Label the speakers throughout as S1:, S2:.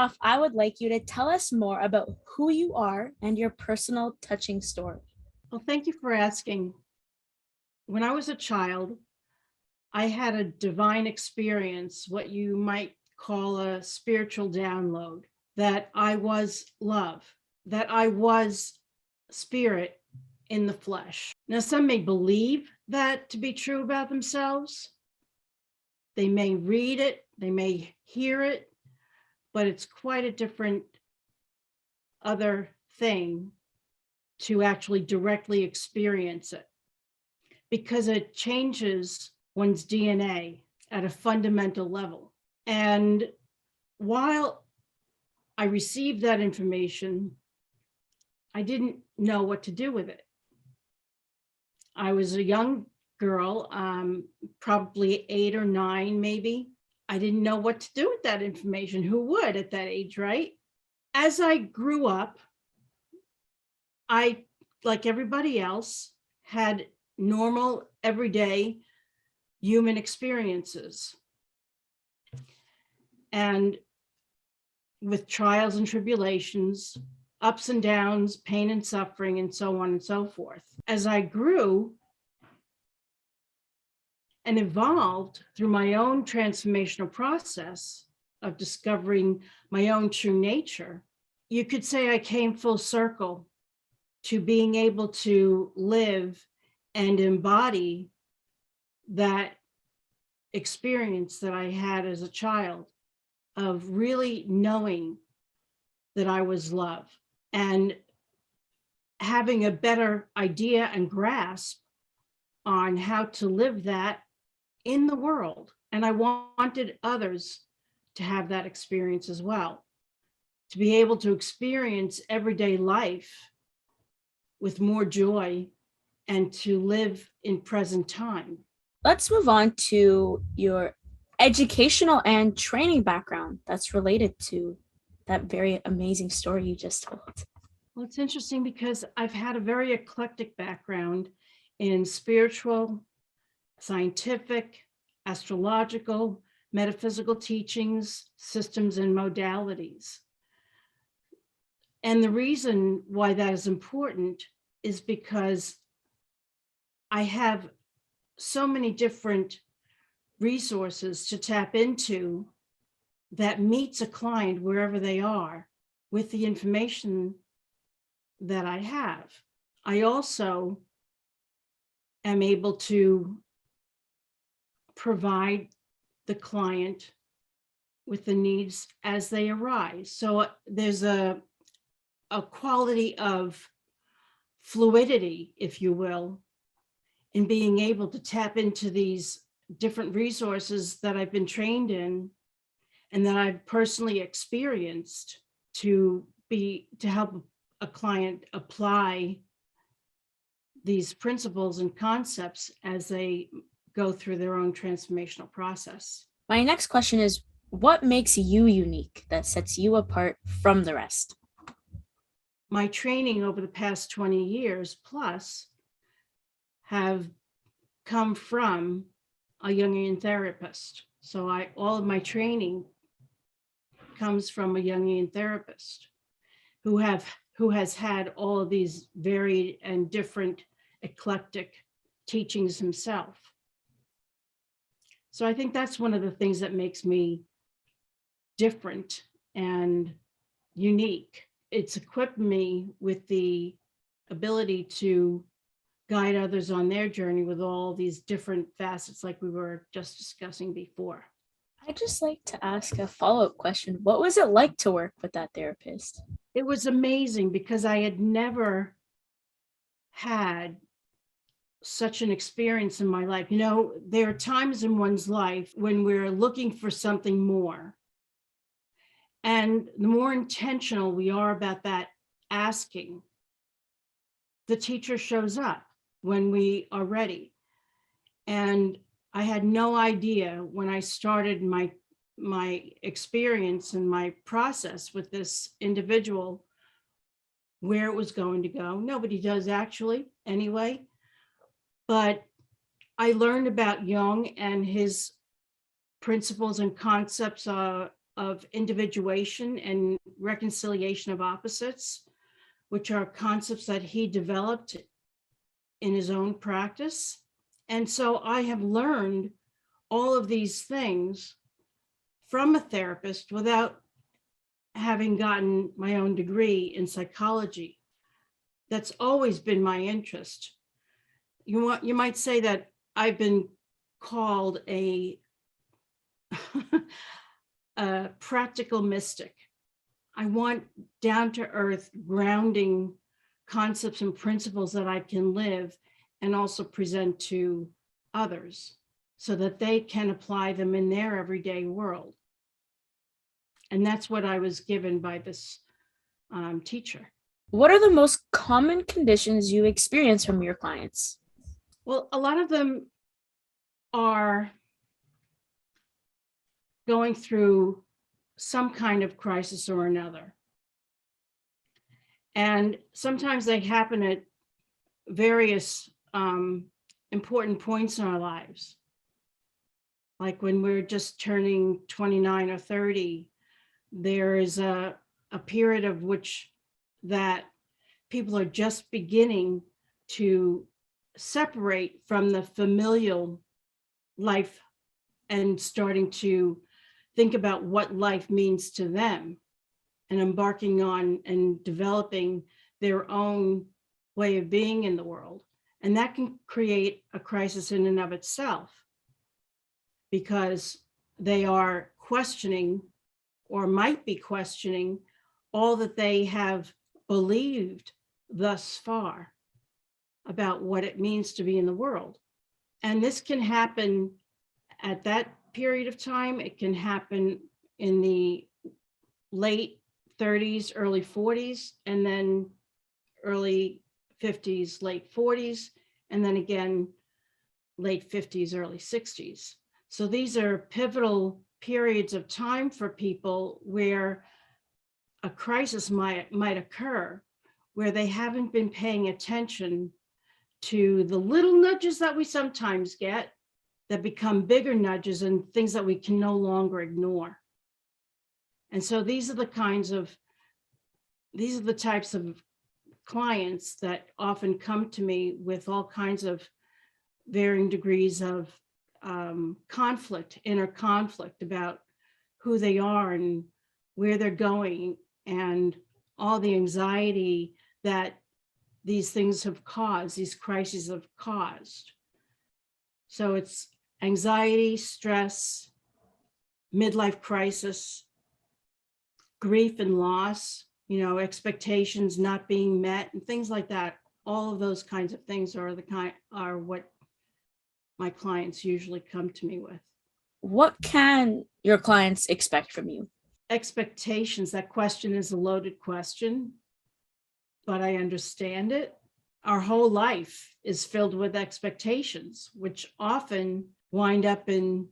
S1: off, I would like you to tell us more about who you are and your personal touching story.
S2: Well, thank you for asking. When I was a child, I had a divine experience, what you might call a spiritual download, that I was love, that I was spirit in the flesh. Now, some may believe that to be true about themselves. They may read it, they may hear it, but it's quite a different other thing to actually directly experience it, because it changes one's DNA at a fundamental level. And while I received that information, I didn't know what to do with it. I was a young girl, probably 8 or 9, maybe. I didn't know what to do with that information. Who would at that age, right? As I grew up, I, like everybody else, had normal, everyday human experiences. And with trials and tribulations, ups and downs, pain and suffering, and so on and so forth. As I grew and evolved through my own transformational process of discovering my own true nature, you could say I came full circle to being able to live and embody that experience that I had as a child of really knowing that I was love and having a better idea and grasp on how to live that in the world. And I wanted others to have that experience as well, to be able to experience everyday life with more joy and to live in present time.
S1: Let's move on to your educational and training background that's related to that very amazing story you just told.
S2: Well, it's interesting because I've had a very eclectic background in spiritual, scientific, astrological, metaphysical teachings, systems, and modalities. And the reason why that is important is because I have so many different resources to tap into that meets a client wherever they are with the information that I have. I also am able to provide the client with the needs as they arise. So there's a quality of fluidity, if you will, in being able to tap into these different resources that I've been trained in and that I've personally experienced to help a client apply these principles and concepts as they go through their own transformational process.
S1: My next question is, what makes you unique that sets you apart from the rest?
S2: My training over the past 20 years plus have come from a Jungian therapist. So all of my training comes from a Jungian therapist who has had all of these varied and different eclectic teachings himself. So I think that's one of the things that makes me different and unique. It's equipped me with the ability to guide others on their journey with all these different facets like we were just discussing before.
S1: I'd just like to ask a follow-up question. What was it like to work with that therapist?
S2: It was amazing because I had never had such an experience in my life. You know, there are times in one's life when we're looking for something more. And the more intentional we are about that asking, the teacher shows up when we are ready. And I had no idea when I started my experience and my process with this individual where it was going to go. Nobody does actually, anyway. But I learned about Jung and his principles and concepts of individuation and reconciliation of opposites, which are concepts that he developed in his own practice. And so I have learned all of these things from a therapist without having gotten my own degree in psychology. That's always been my interest. You might say that I've been called a practical mystic. I want down-to-earth, grounding concepts and principles that I can live and also present to others so that they can apply them in their everyday world. And that's what I was given by this teacher.
S1: What are the most common conditions you experience from your clients?
S2: Well, a lot of them are going through some kind of crisis or another. And sometimes they happen at various important points in our lives. Like when we're just turning 29 or 30, there is a period of which that people are just beginning to separate from the familial life and starting to think about what life means to them and embarking on and developing their own way of being in the world. And that can create a crisis in and of itself because they are questioning or might be questioning all that they have believed thus far about what it means to be in the world. And this can happen at that period of time. It can happen in the late 30s, early 40s, and then early 50s, late 40s, and then again, late 50s, early 60s. So these are pivotal periods of time for people where a crisis might occur, where they haven't been paying attention to the little nudges that we sometimes get that become bigger nudges and things that we can no longer ignore. And so these are the types of clients that often come to me with all kinds of varying degrees of conflict, inner conflict about who they are and where they're going and all the anxiety that these things have caused, these crises have caused. So it's anxiety, stress, midlife crisis, grief and loss, expectations not being met and things like that. All of those kinds of things are what my clients usually come to me with.
S1: What can your clients expect from you?
S2: Expectations, that question is a loaded question, but I understand it. Our whole life is filled with expectations, which often wind up in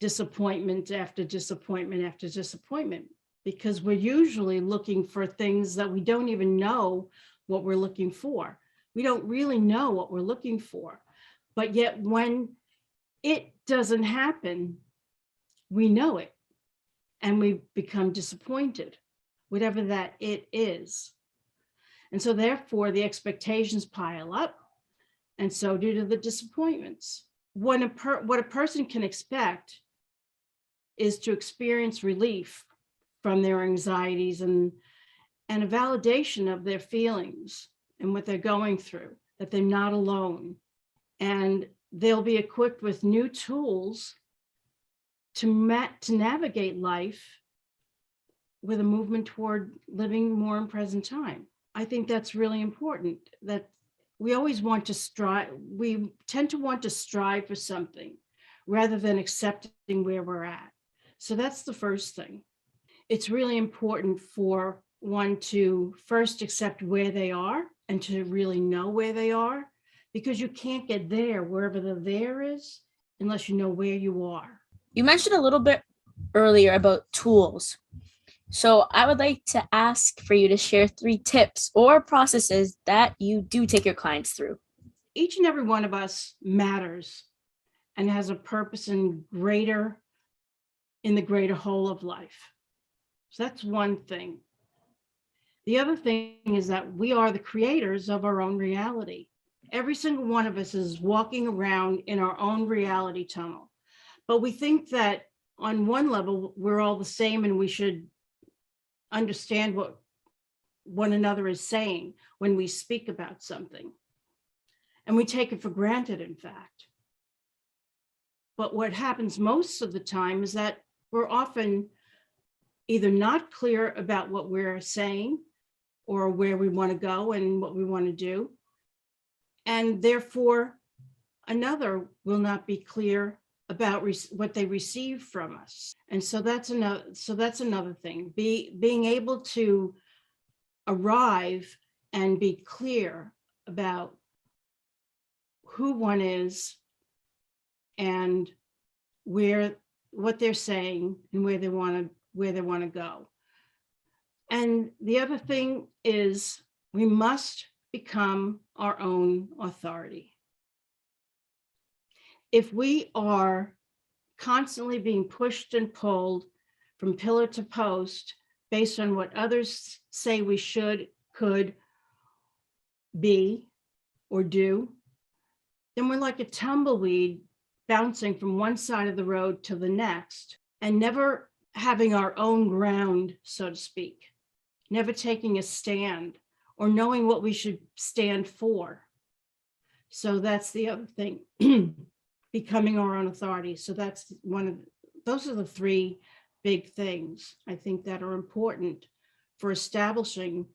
S2: disappointment after disappointment after disappointment, because we're usually looking for things that we don't even know what we're looking for. We don't really know what we're looking for, but yet when it doesn't happen, we know it and we become disappointed, whatever that it is. And so therefore the expectations pile up, and so do the disappointments. What a person can expect is to experience relief from their anxieties and a validation of their feelings and what they're going through, that they're not alone. And they'll be equipped with new tools to navigate life with a movement toward living more in present time. I think that's really important, that we always want to strive. We tend to want to strive for something rather than accepting where we're at. So that's the first thing. It's really important for one to first accept where they are and to really know where they are, because you can't get there, wherever the there is, unless you know where you are.
S1: You mentioned a little bit earlier about tools. So I would like to ask for you to share 3 tips or processes that you do take your clients through.
S2: Each and every one of us matters and has a purpose and greater in the greater whole of life. So that's one thing. The other thing is that we are the creators of our own reality. Every single one of us is walking around in our own reality tunnel. But we think that on one level, we're all the same and we should understand what one another is saying when we speak about something. And we take it for granted, in fact. But what happens most of the time is that we're often either not clear about what we're saying or where we want to go and what we want to do. And therefore, another will not be clear about what they receive from us. And so that's another thing. Being able to arrive and be clear about who one is and what they're saying and where they want to go. And the other thing is we must become our own authority. If we are constantly being pushed and pulled from pillar to post based on what others say we should, could be or do, then we're like a tumbleweed bouncing from one side of the road to the next and never having our own ground, so to speak, never taking a stand or knowing what we should stand for. So that's the other thing, becoming our own authority. So that's those are the three big things I think that are important for establishing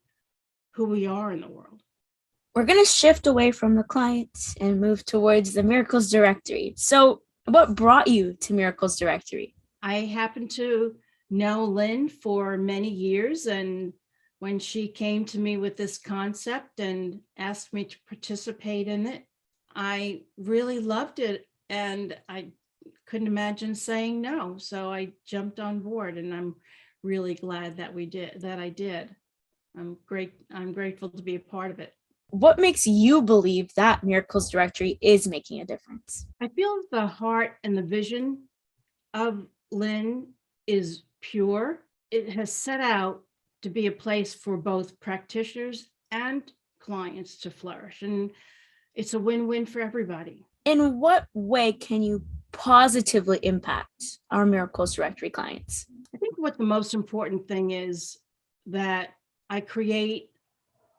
S2: who we are in the world.
S1: We're going to shift away from the clients and move towards the Miracles Directory. So what brought you to Miracles Directory?
S2: I happen to know Lynn for many years, and when she came to me with this concept and asked me to participate in it, I really loved it and I couldn't imagine saying no. So I jumped on board, and I'm really glad that I did. I'm grateful to be a part of it.
S1: What makes you believe that Miracles Directory is making a difference?
S2: I feel the heart and the vision of Lynn is pure. It has set out to be a place for both practitioners and clients to flourish. And it's a win-win for everybody.
S1: In what way can you positively impact our Miracles Directory clients?
S2: I think what the most important thing is that I create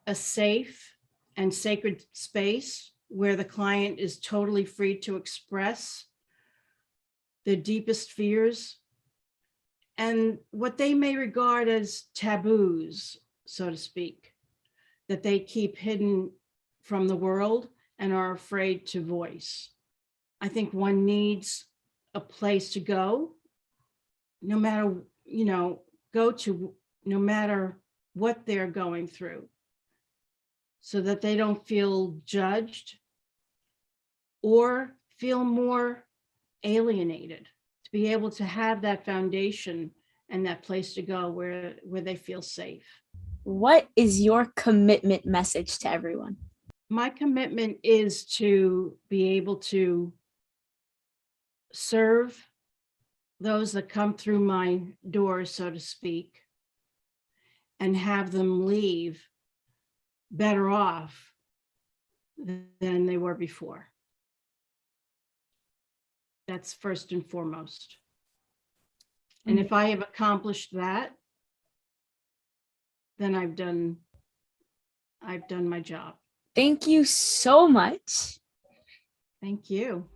S2: a safe and sacred space where the client is totally free to express their deepest fears and what they may regard as taboos, so to speak, that they keep hidden from the world and are afraid to voice. I think one needs a place to go, no matter, no matter what they're going through, so that they don't feel judged or feel more alienated, to be able to have that foundation and that place to go where they feel safe.
S1: What is your commitment message to everyone?
S2: My commitment is to be able to serve those that come through my doors, so to speak, and have them leave better off than they were before. That's first and foremost. And if I have accomplished that, then I've done my job.
S1: Thank you so much.
S2: Thank you.